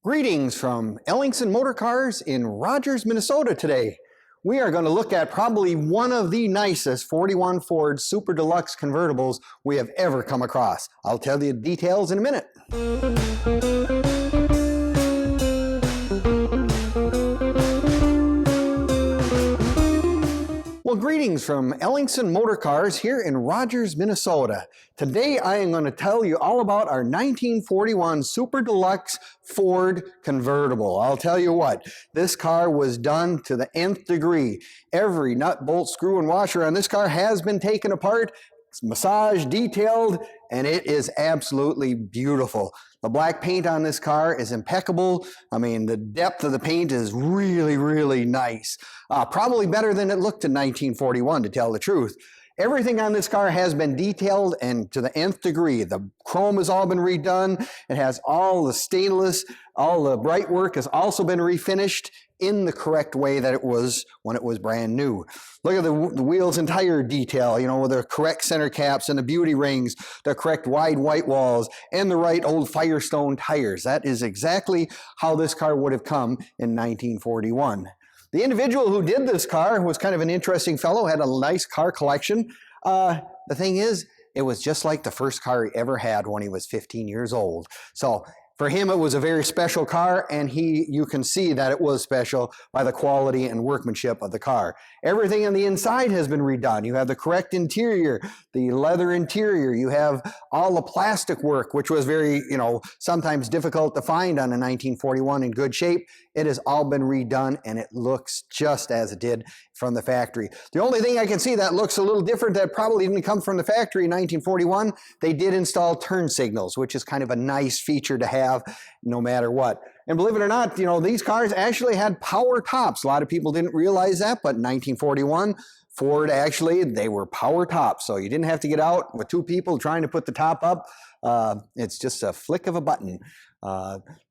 Greetings from Ellingson Motorcars in Rogers, Minnesota today. We are going to look at probably one of the nicest 41 Ford Super Deluxe convertibles we have ever come across. I'll tell you the details in a minute. Well, greetings from Ellingson Motorcars here in Rogers, Minnesota. Today I am going to tell you all about our 1941 Super Deluxe Ford convertible. I'll tell you what, this car was done to the nth degree. Every nut, bolt, screw, and washer on this car has been taken apart, massaged, detailed, and it is absolutely beautiful. The black paint on this car is impeccable. I mean, the depth of the paint is really, really nice. Probably better than it looked in 1941, to tell the truth. Everything on this car has been detailed and to the nth degree. The chrome has all been redone. It has all the stainless, all the bright work has also been refinished in the correct way that it was when it was brand new. Look at the wheels and tire detail, you know, with the correct center caps and the beauty rings, the correct wide white walls, and the right old Firestone tires. That is exactly how this car would have come in 1941. The individual who did this car was kind of an interesting fellow, had a nice car collection. The thing is, it was just like the first car he ever had when he was 15 years old. So for him, it was a very special car, and you can see that it was special by the quality and workmanship of the car. Everything on the inside has been redone. You have the correct interior, the leather interior. You have all the plastic work, which was very, sometimes difficult to find on a 1941 in good shape. It has all been redone, and it looks just as it did from the factory. The only thing I can see that looks a little different that probably didn't come from the factory in 1941, they did install turn signals, which is kind of a nice feature to have no matter what. And believe it or not, these cars actually had power tops. A lot of people didn't realize that, but in 1941, Ford actually, they were power tops. So you didn't have to get out with two people trying to put the top up. It's just a flick of a button.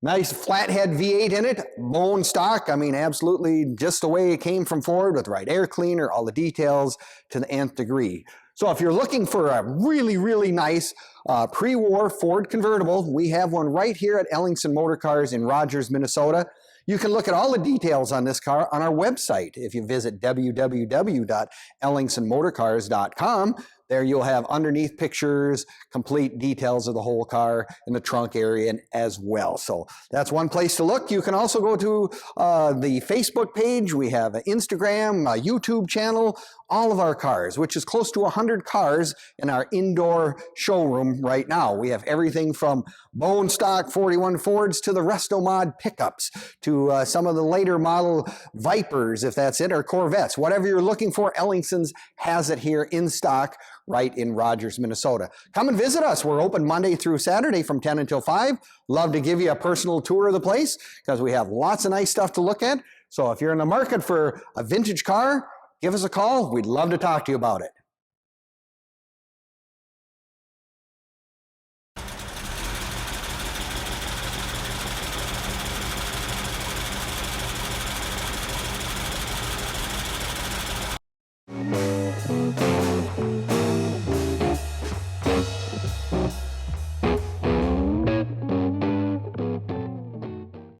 Nice flathead V8 in it, bone stock. I mean, absolutely just the way it came from Ford, with the right air cleaner, all the details to the nth degree. So if you're looking for a really, really nice pre-war Ford convertible, we have one right here at Ellingson Motorcars in Rogers, Minnesota. You can look at all the details on this car on our website. If you visit www.ellingsonmotorcars.com, there you'll have underneath pictures, complete details of the whole car in the trunk area as well. So that's one place to look. You can also go to the Facebook page. We have an Instagram, a YouTube channel, all of our cars, which is close to 100 cars in our indoor showroom right now. We have everything from bone stock 41 Fords to the Resto Mod pickups to some of the later model Vipers, if that's it, or Corvettes. Whatever you're looking for, Ellingson's has it here in stock right in Rogers, Minnesota. Come and visit us. We're open Monday through Saturday from 10 until 5. Love to give you a personal tour of the place because we have lots of nice stuff to look at. So if you're in the market for a vintage car, give us a call. We'd love to talk to you about it.